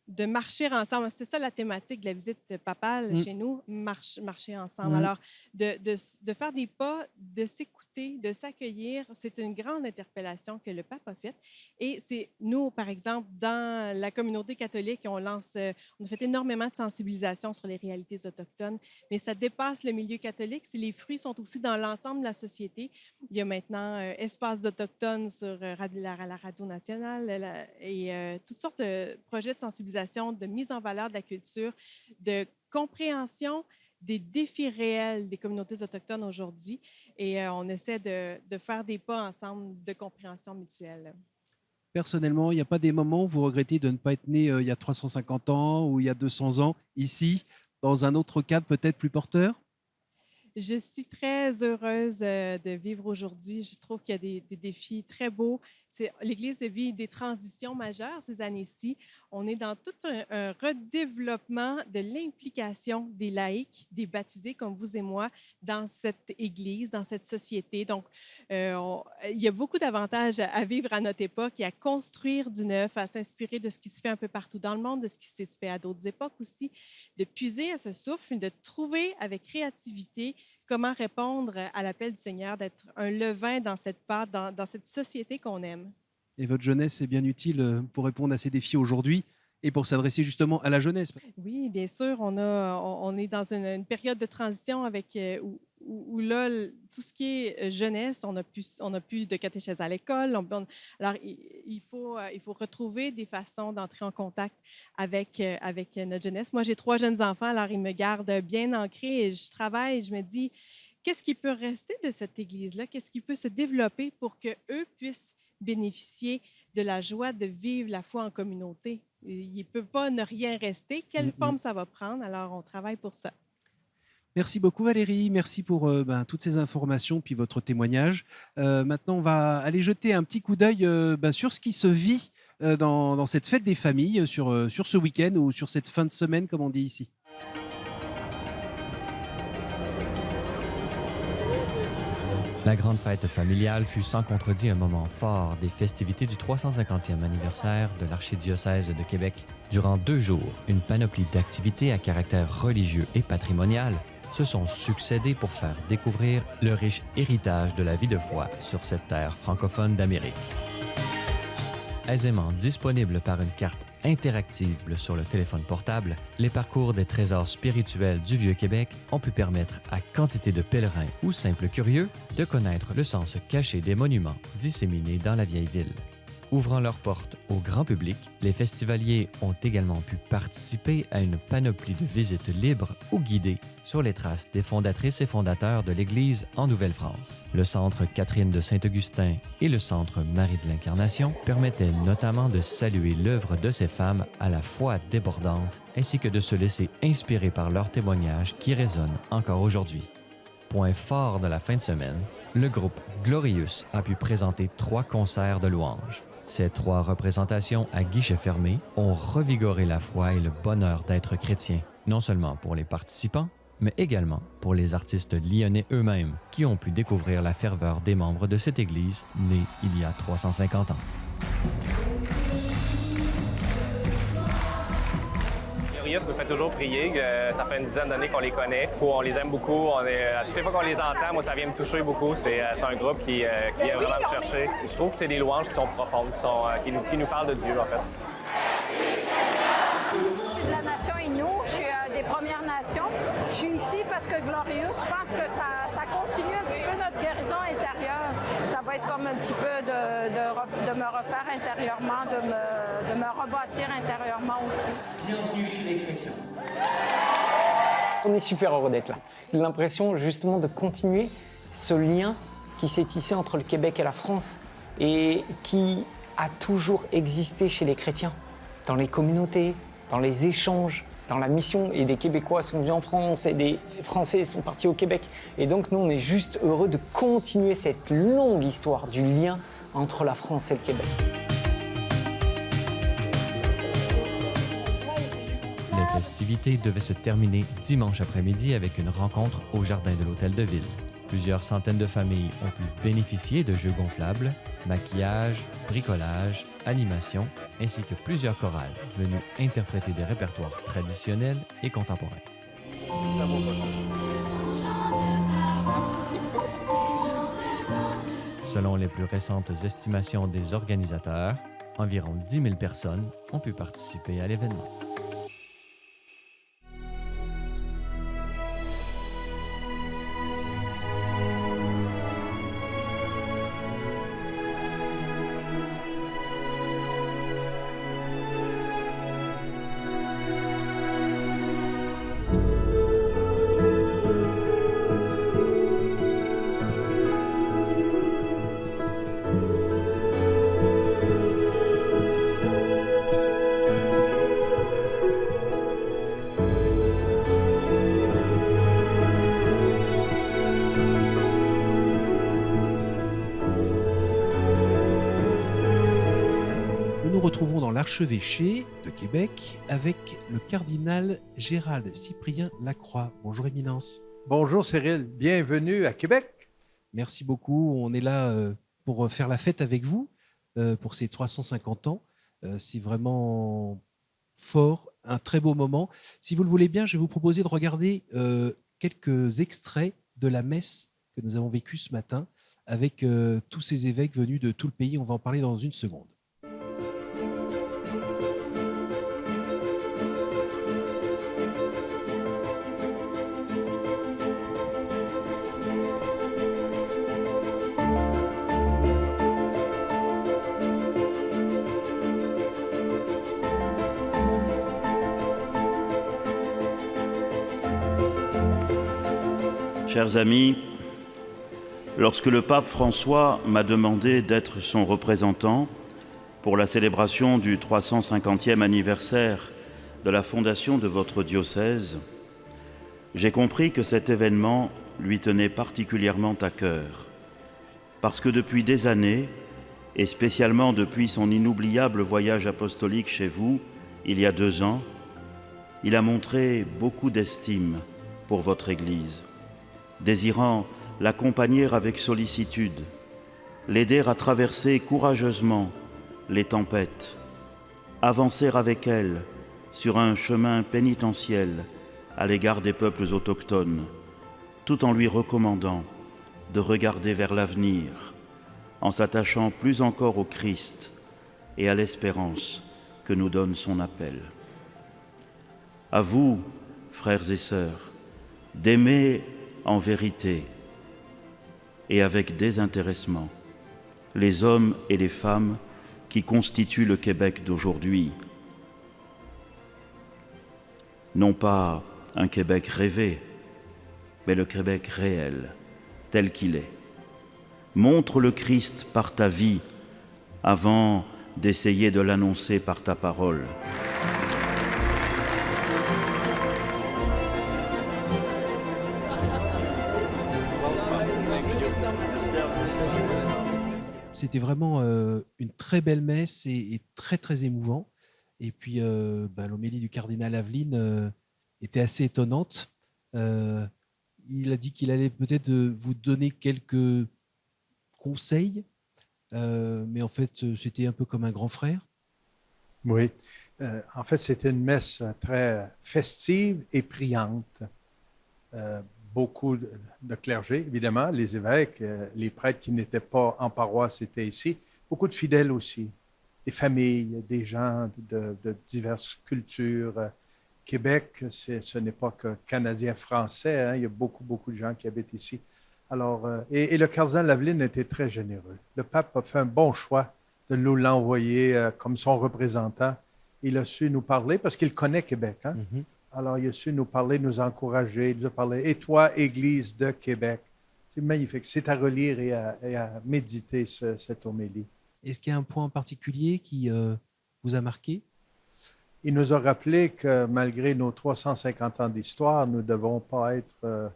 de marcher ensemble. C'était ça la thématique de la visite papale chez nous, marcher ensemble. Alors, de faire des pas, de s'écouter, de s'accueillir, c'est une grande interpellation que le pape a faite. Et c'est nous, par exemple, dans la communauté catholique, on a fait énormément de sensibilisation sur les réalités autochtones, mais ça dépasse le milieu catholique. Les fruits sont aussi dans l'ensemble de la société. Il y a maintenant Espace d'Autochtones sur la Radio nationale et toutes sortes de projets de sensibilisation, de mise en valeur de la culture, de compréhension des défis réels des communautés autochtones aujourd'hui. Et on essaie de faire des pas ensemble de compréhension mutuelle. Personnellement, il n'y a pas des moments où vous regrettez de ne pas être né il y a 350 ans ou il y a 200 ans, ici, dans un autre cadre peut-être plus porteur? Je suis très heureuse de vivre aujourd'hui. Je trouve qu'il y a des défis très beaux. L'Église vit des transitions majeures ces années-ci. On est dans tout un redéveloppement de l'implication des laïcs, des baptisés comme vous et moi, dans cette Église, dans cette société. Donc, il y a beaucoup d'avantages à vivre à notre époque et à construire du neuf, à s'inspirer de ce qui se fait un peu partout dans le monde, de ce qui se fait à d'autres époques aussi, de puiser à ce souffle, de trouver avec créativité comment répondre à l'appel du Seigneur, d'être un levain dans cette pâte, dans cette société qu'on aime. Et votre jeunesse est bien utile pour répondre à ces défis aujourd'hui et pour s'adresser justement à la jeunesse. Oui, bien sûr. On est dans une période de transition avec où là, tout ce qui est jeunesse, on n'a plus de catéchèse à l'école. Alors, il faut retrouver des façons d'entrer en contact avec notre jeunesse. Moi, j'ai 3 jeunes enfants, alors ils me gardent bien ancrés et je travaille, je me dis, qu'est-ce qui peut rester de cette Église-là? Qu'est-ce qui peut se développer pour qu'eux puissent bénéficier de la joie de vivre la foi en communauté? Il ne peut pas ne rien rester. Quelle forme ça va prendre? Alors, on travaille pour ça. Merci beaucoup Valérie, merci pour toutes ces informations puis votre témoignage. Maintenant, on va aller jeter un petit coup d'œil sur ce qui se vit dans cette fête des familles, sur ce week-end ou sur cette fin de semaine, comme on dit ici. La grande fête familiale fut sans contredit un moment fort des festivités du 350e anniversaire de l'archidiocèse de Québec. Durant 2 jours, une panoplie d'activités à caractère religieux et patrimonial se sont succédés pour faire découvrir le riche héritage de la vie de foi sur cette terre francophone d'Amérique. Aisément disponible par une carte interactive sur le téléphone portable, les parcours des trésors spirituels du Vieux-Québec ont pu permettre à quantité de pèlerins ou simples curieux de connaître le sens caché des monuments disséminés dans la vieille ville. Ouvrant leurs portes au grand public, les festivaliers ont également pu participer à une panoplie de visites libres ou guidées sur les traces des fondatrices et fondateurs de l'Église en Nouvelle-France. Le Centre Catherine de Saint-Augustin et le Centre Marie de l'Incarnation permettaient notamment de saluer l'œuvre de ces femmes à la foi débordante, ainsi que de se laisser inspirer par leurs témoignages qui résonnent encore aujourd'hui. Point fort de la fin de semaine, le groupe Glorious a pu présenter 3 concerts de louanges. Ces 3 représentations à guichet fermé ont revigoré la foi et le bonheur d'être chrétien, non seulement pour les participants, mais également pour les artistes lyonnais eux-mêmes, qui ont pu découvrir la ferveur des membres de cette Église née il y a 350 ans. Glorious nous fait toujours prier. Ça fait une dizaine d'années qu'on les connaît. On les aime beaucoup. À toutes les fois qu'on les entend, moi, ça vient me toucher beaucoup. C'est un groupe qui aime vraiment me chercher. Je trouve que c'est des louanges qui sont profondes, qui nous parlent de Dieu, en fait. La nation Innu, je suis des Premières Nations. Je suis ici parce que Glorious, je pense que ça continue un petit peu notre guérison intérieure. Ça va être comme un petit peu de me refaire intérieurement, de me rebâtir intérieurement aussi. Bienvenue chez les chrétiens. On est super heureux d'être là. J'ai l'impression justement de continuer ce lien qui s'est tissé entre le Québec et la France et qui a toujours existé chez les chrétiens, dans les communautés, dans les échanges, dans la mission. Et des Québécois sont venus en France et des Français sont partis au Québec. Et donc nous, on est juste heureux de continuer cette longue histoire du lien entre la France et le Québec. Les festivités devaient se terminer dimanche après-midi avec une rencontre au jardin de l'Hôtel de Ville. Plusieurs centaines de familles ont pu bénéficier de jeux gonflables, maquillage, bricolage, animation, ainsi que plusieurs chorales venues interpréter des répertoires traditionnels et contemporains. Selon les plus récentes estimations des organisateurs, environ 10 000 personnes ont pu participer à l'événement. Nous nous retrouvons dans l'archevêché de Québec avec le cardinal Gérald Cyprien Lacroix. Bonjour Éminence. Bonjour Cyril, bienvenue à Québec. Merci beaucoup. On est là pour faire la fête avec vous pour ces 350 ans. C'est vraiment fort, un très beau moment. Si vous le voulez bien, je vais vous proposer de regarder quelques extraits de la messe que nous avons vécue ce matin avec tous ces évêques venus de tout le pays. On va en parler dans une seconde. Chers amis, lorsque le pape François m'a demandé d'être son représentant pour la célébration du 350e anniversaire de la fondation de votre diocèse, j'ai compris que cet événement lui tenait particulièrement à cœur, parce que depuis des années, et spécialement depuis son inoubliable voyage apostolique chez vous, il y a 2 ans, il a montré beaucoup d'estime pour votre Église, désirant l'accompagner avec sollicitude, l'aider à traverser courageusement les tempêtes, avancer avec elle sur un chemin pénitentiel à l'égard des peuples autochtones, tout en lui recommandant de regarder vers l'avenir, en s'attachant plus encore au Christ et à l'espérance que nous donne son appel. À vous, frères et sœurs, d'aimer en vérité et avec désintéressement les hommes et les femmes qui constituent le Québec d'aujourd'hui. Non pas un Québec rêvé, mais le Québec réel, tel qu'il est. Montre le Christ par ta vie avant d'essayer de l'annoncer par ta parole. C'était vraiment une très belle messe et très très émouvant. Et puis l'homélie du cardinal Aveline était assez étonnante. Il a dit qu'il allait peut-être vous donner quelques conseils, mais en fait c'était un peu comme un grand frère. Oui, en fait c'était une messe très festive et priante. Beaucoup de clergé, évidemment, les évêques, les prêtres qui n'étaient pas en paroisse étaient ici, beaucoup de fidèles aussi, des familles, des gens de diverses cultures. Québec, ce n'est pas que Canadien-Français, hein, il y a beaucoup de gens qui habitent ici. Alors, et le cardinal Aveline était très généreux. Le pape a fait un bon choix de nous l'envoyer comme son représentant. Il a su nous parler parce qu'il connaît Québec, hein? Mm-hmm. Alors, il a su nous parler, nous encourager, nous a parlé. Et toi, Église de Québec, c'est magnifique. C'est à relire et à méditer cette homélie. Est-ce qu'il y a un point en particulier qui vous a marqué? Il nous a rappelé que malgré nos 350 ans d'histoire, nous ne devons pas être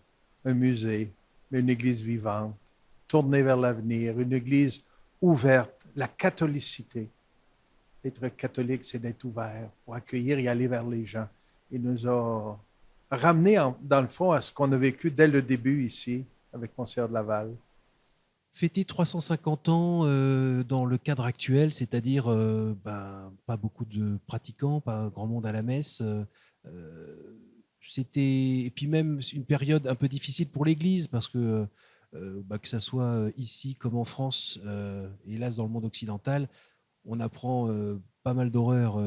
un musée, mais une Église vivante, tournée vers l'avenir, une Église ouverte, la catholicité. Être catholique, c'est d'être ouvert pour accueillir et aller vers les gens. Il nous a ramené, dans le fond, à ce qu'on a vécu dès le début ici, avec Monseigneur de Laval. Fêter 350 ans dans le cadre actuel, c'est-à-dire pas beaucoup de pratiquants, pas grand monde à la messe, et puis même une période un peu difficile pour l'Église parce que ça soit ici comme en France, hélas dans le monde occidental, on apprend pas mal d'horreurs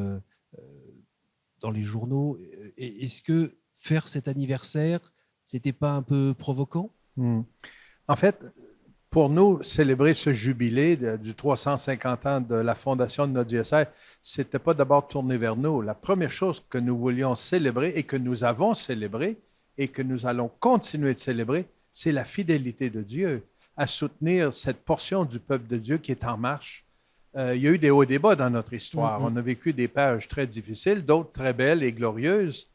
dans les journaux. Est-ce que faire cet anniversaire, c'était pas un peu provoquant? En fait, pour nous, célébrer ce jubilé du 350 ans de la fondation de notre diocèse, ce n'était pas d'abord tourné vers nous. La première chose que nous voulions célébrer et que nous avons célébré et que nous allons continuer de célébrer, c'est la fidélité de Dieu à soutenir cette portion du peuple de Dieu qui est en marche. Il y a eu des hauts et des bas dans notre histoire. On a vécu des pages très difficiles, d'autres très belles et glorieuses,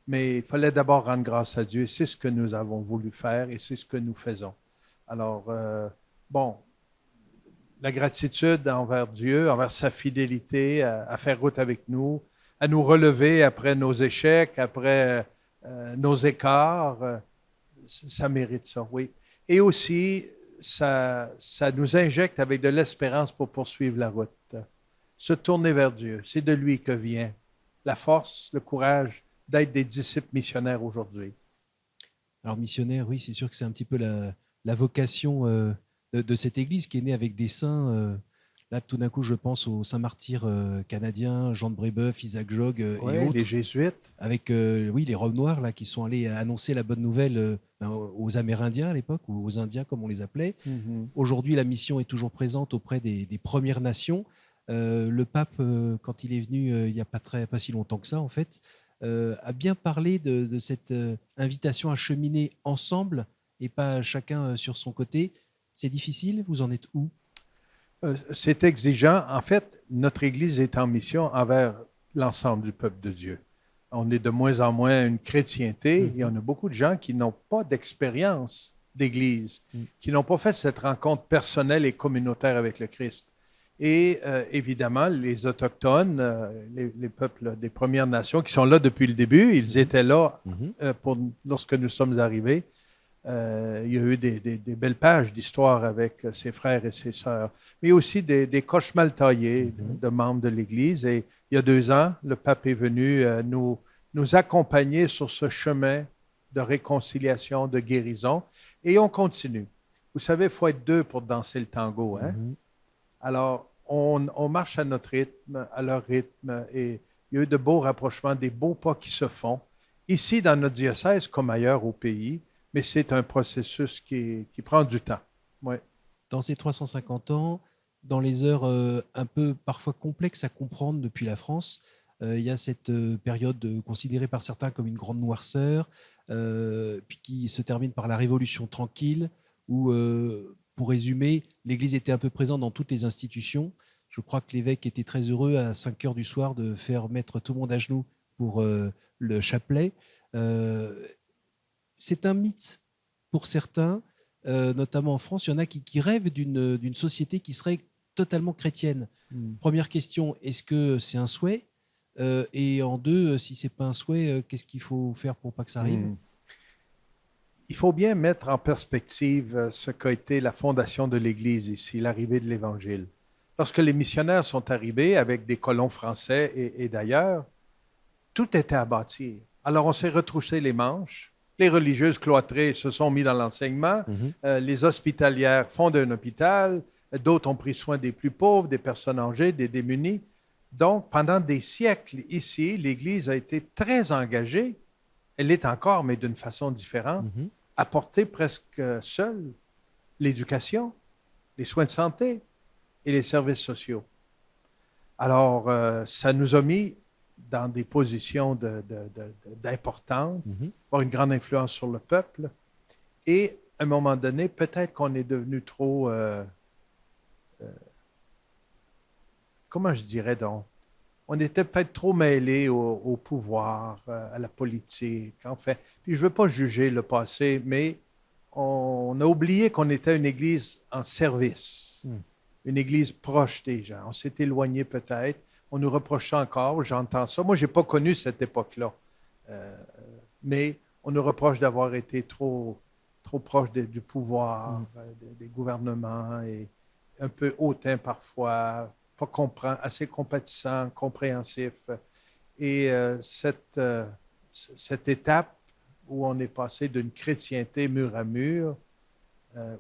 mais il fallait d'abord rendre grâce à Dieu. C'est ce que nous avons voulu faire et c'est ce que nous faisons. Alors, la gratitude envers Dieu, envers sa fidélité à faire route avec nous, à nous relever après nos échecs, après nos écarts, ça mérite ça, oui. Et aussi, ça nous injecte avec de l'espérance pour poursuivre la route. Se tourner vers Dieu, c'est de lui que vient la force, le courage d'être des disciples missionnaires aujourd'hui. Alors missionnaire, oui, c'est sûr que c'est un petit peu la vocation de cette église qui est née avec des saints. Là, tout d'un coup, je pense aux saints martyrs canadiens, Jean de Brébeuf, Isaac Jogues et autres. Les jésuites. Avec les robes noires là, qui sont allés annoncer la bonne nouvelle aux Amérindiens à l'époque, ou aux Indiens comme on les appelait. Aujourd'hui, la mission est toujours présente auprès des Premières Nations. Le pape, quand il est venu il n'y a pas si longtemps que ça, en fait, a bien parlé de cette invitation à cheminer ensemble et pas chacun sur son côté. C'est difficile? Vous en êtes où? C'est exigeant. En fait, notre Église est en mission envers l'ensemble du peuple de Dieu. On est de moins en moins une chrétienté et on a beaucoup de gens qui n'ont pas d'expérience d'Église, qui n'ont pas fait cette rencontre personnelle et communautaire avec le Christ. Et évidemment, les Autochtones, les peuples des Premières Nations qui sont là depuis le début, ils étaient là lorsque nous sommes arrivés. Il y a eu des belles pages d'histoire avec ses frères et ses sœurs, mais aussi des coches mal taillées de membres de l'Église. Et il y a 2 ans, le pape est venu nous accompagner sur ce chemin de réconciliation, de guérison, et on continue. Vous savez, il faut être 2 pour danser le tango. Hein? Alors, on marche à notre rythme, à leur rythme, et il y a eu de beaux rapprochements, des beaux pas qui se font, ici dans notre diocèse comme ailleurs au pays. Mais c'est un processus qui prend du temps. Ouais. Dans ces 350 ans, dans les heures un peu parfois complexes à comprendre depuis la France, il y a cette période considérée par certains comme une grande noirceur, puis qui se termine par la Révolution tranquille, où, pour résumer, l'Église était un peu présente dans toutes les institutions. Je crois que l'évêque était très heureux à 5 heures du soir de faire mettre tout le monde à genoux pour le chapelet. C'est un mythe pour certains, notamment en France. Il y en a qui rêvent d'une société qui serait totalement chrétienne. Première question, est-ce que c'est un souhait? Et en 2, si ce n'est pas un souhait, qu'est-ce qu'il faut faire pour pas que ça arrive? Il faut bien mettre en perspective ce qu'a été la fondation de l'Église ici, l'arrivée de l'Évangile. Lorsque les missionnaires sont arrivés avec des colons français et d'ailleurs, tout était à bâtir. Alors on s'est retroussé les manches. Les religieuses cloîtrées se sont mis dans l'enseignement. Les hospitalières fondent un hôpital. D'autres ont pris soin des plus pauvres, des personnes âgées, des démunis. Donc, pendant des siècles, ici, l'Église a été très engagée. Elle l'est encore, mais d'une façon différente, à porter presque seule l'éducation, les soins de santé et les services sociaux. Alors, ça nous a mis dans des positions d'importance, avoir une grande influence sur le peuple. Et à un moment donné, peut-être qu'on est devenu trop, comment je dirais donc, on était peut-être trop mêlés au pouvoir, à la politique, en fait. Puis je ne veux pas juger le passé, mais on a oublié qu'on était une Église en service, une Église proche des gens. On s'est éloigné peut-être. On nous reproche ça encore, j'entends ça. Moi, je n'ai pas connu cette époque-là. Mais on nous reproche d'avoir été trop trop proche du pouvoir, des gouvernements, et un peu hautain parfois, pas assez compatissant, compréhensif. Et cette étape où on est passé d'une chrétienté mur à mur,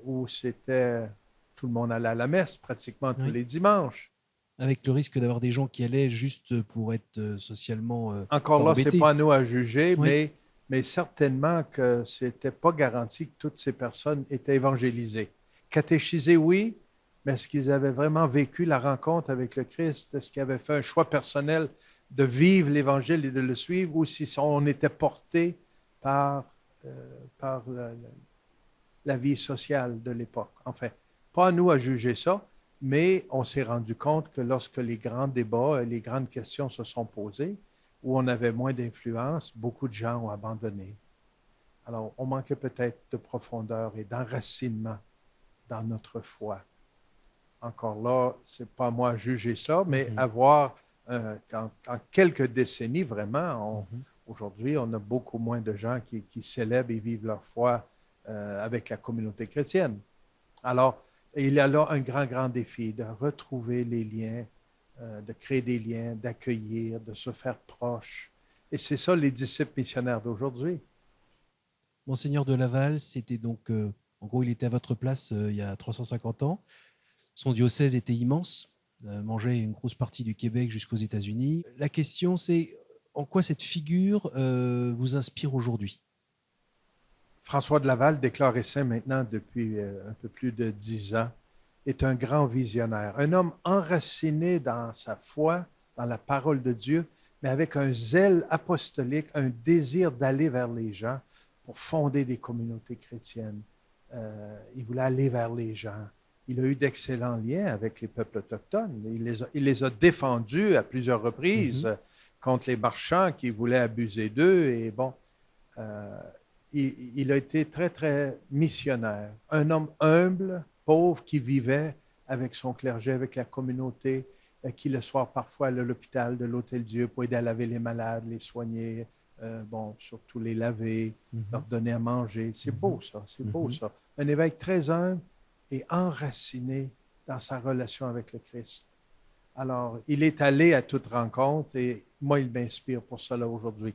où c'était tout le monde allait à la messe pratiquement tous les dimanches. Avec le risque d'avoir des gens qui allaient juste pour être socialement Encore là, ce n'est pas à nous à juger, Oui. mais certainement que ce n'était pas garanti que toutes ces personnes étaient évangélisées. Catéchisées, oui, mais est-ce qu'ils avaient vraiment vécu la rencontre avec le Christ? Est-ce qu'ils avaient fait un choix personnel de vivre l'Évangile et de le suivre, ou si on était porté par la vie sociale de l'époque? Enfin, pas à nous à juger ça, mais on s'est rendu compte que lorsque les grands débats et les grandes questions se sont posées, où on avait moins d'influence, beaucoup de gens ont abandonné. Alors, on manquait peut-être de profondeur et d'enracinement dans notre foi. Encore là, ce n'est pas à moi à juger ça, mais avoir, en quelques décennies, vraiment, aujourd'hui, on a beaucoup moins de gens qui célèbrent et vivent leur foi avec la communauté chrétienne. Alors, il y a là un grand défi de retrouver les liens, de créer des liens, d'accueillir, de se faire proche. Et c'est ça les disciples missionnaires d'aujourd'hui. Monseigneur de Laval, c'était donc, en gros, il était à votre place il y a 350 ans. Son diocèse était immense, mangeait une grosse partie du Québec jusqu'aux États-Unis. La question, c'est en quoi cette figure vous inspire aujourd'hui? François de Laval, déclaré saint maintenant depuis un peu plus de 10 ans, est un grand visionnaire, un homme enraciné dans sa foi, dans la parole de Dieu, mais avec un zèle apostolique, un désir d'aller vers les gens pour fonder des communautés chrétiennes. Il voulait aller vers les gens. Il a eu d'excellents liens avec les peuples autochtones. Il les a défendus à plusieurs reprises contre les marchands qui voulaient abuser d'eux. Et bon, il a été très, très missionnaire. Un homme humble, pauvre, qui vivait avec son clergé, avec la communauté, qui le soir parfois allait à l'hôpital de l'Hôtel-Dieu pour aider à laver les malades, les soigner, surtout les laver, leur donner à manger. C'est beau ça, c'est beau ça. Un évêque très humble et enraciné dans sa relation avec le Christ. Alors, il est allé à toute rencontre et moi, il m'inspire pour cela aujourd'hui.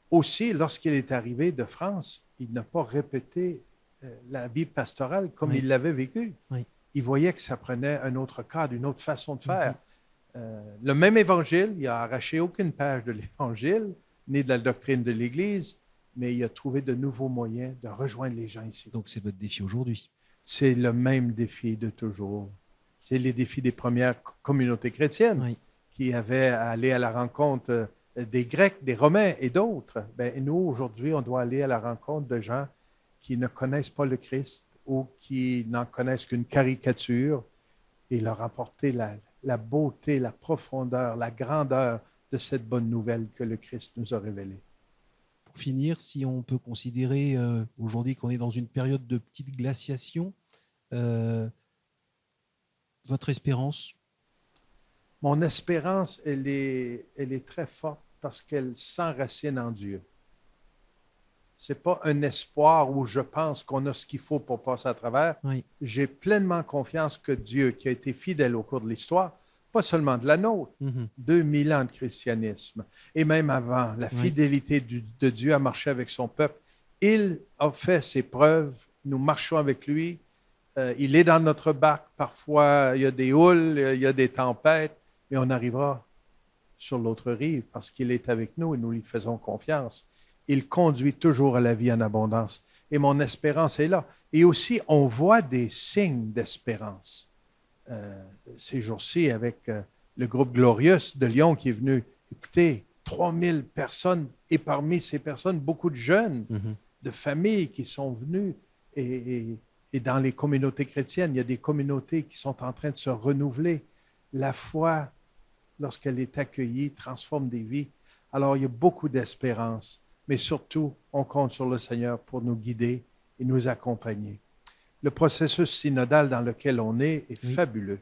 Aussi, lorsqu'il est arrivé de France, il n'a pas répété la vie pastorale comme il l'avait vécue. Il voyait que ça prenait un autre cadre, une autre façon de faire. Le même évangile, il n'a arraché aucune page de l'évangile, ni de la doctrine de l'Église, mais il a trouvé de nouveaux moyens de rejoindre les gens ici. Donc, c'est votre défi aujourd'hui. C'est le même défi de toujours. C'est les défis des premières communautés chrétiennes qui avaient à aller à la rencontre des Grecs, des Romains et d'autres. Ben, nous, aujourd'hui, on doit aller à la rencontre de gens qui ne connaissent pas le Christ ou qui n'en connaissent qu'une caricature et leur apporter la beauté, la profondeur, la grandeur de cette bonne nouvelle que le Christ nous a révélée. Pour finir, si on peut considérer aujourd'hui qu'on est dans une période de petite glaciation, votre espérance? Mon espérance, elle est très forte parce qu'elle s'enracine en Dieu. Ce n'est pas un espoir où je pense qu'on a ce qu'il faut pour passer à travers. J'ai pleinement confiance que Dieu, qui a été fidèle au cours de l'histoire, pas seulement de la nôtre, 2000 ans de christianisme, et même avant, la fidélité de Dieu à marcher avec son peuple, il a fait ses preuves, nous marchons avec lui, il est dans notre barque, parfois il y a des houles, il y a des tempêtes, mais on arrivera sur l'autre rive parce qu'il est avec nous et nous lui faisons confiance. Il conduit toujours à la vie en abondance. Et mon espérance est là. Et aussi, on voit des signes d'espérance. Ces jours-ci, avec le groupe Glorious de Lyon qui est venu, écoutez, 3000 personnes, et parmi ces personnes, beaucoup de jeunes, de familles qui sont venues. Et dans les communautés chrétiennes, il y a des communautés qui sont en train de se renouveler. La foi, lorsqu'elle est accueillie, transforme des vies. Alors, il y a beaucoup d'espérance. Mais surtout, on compte sur le Seigneur pour nous guider et nous accompagner. Le processus synodal dans lequel on est fabuleux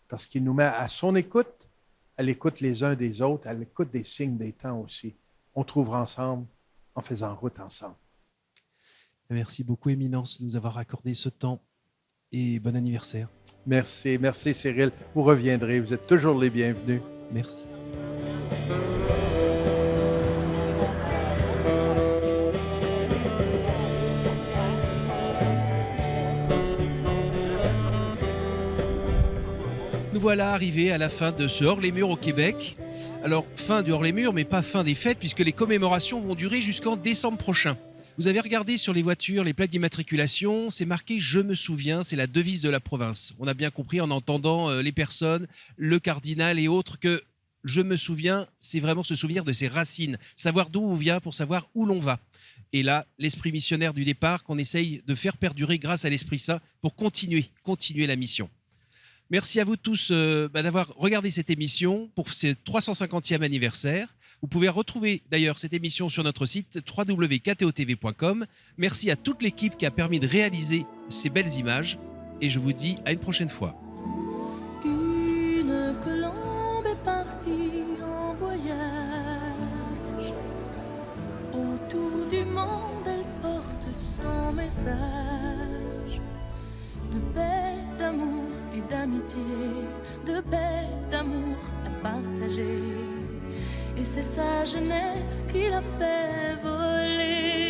parce qu'il nous met à son écoute, à l'écoute les uns des autres, à l'écoute des signes des temps aussi. On trouvera ensemble en faisant route ensemble. Merci beaucoup, Éminence, de nous avoir accordé ce temps et bon anniversaire. Merci, merci Cyril. Vous reviendrez, vous êtes toujours les bienvenus. Merci. Nous voilà arrivés à la fin de ce Hors-les-Murs au Québec. Alors, fin du Hors-les-Murs, mais pas fin des fêtes, puisque les commémorations vont durer jusqu'en décembre prochain. Vous avez regardé sur les voitures, les plaques d'immatriculation, c'est marqué « Je me souviens », c'est la devise de la province. On a bien compris en entendant les personnes, le cardinal et autres que « Je me souviens », c'est vraiment se souvenir de ses racines, savoir d'où on vient pour savoir où l'on va. Et là, l'esprit missionnaire du départ qu'on essaye de faire perdurer grâce à l'Esprit Saint pour continuer la mission. Merci à vous tous d'avoir regardé cette émission pour ce 350e anniversaire. Vous pouvez retrouver d'ailleurs cette émission sur notre site www.ktotv.com. Merci à toute l'équipe qui a permis de réaliser ces belles images et je vous dis à une prochaine fois. Une colombe est partie en voyage. Autour du monde, elle porte son message de paix, d'amour et d'amitié, de paix, d'amour à partager. Et c'est sa jeunesse qui l'a fait voler.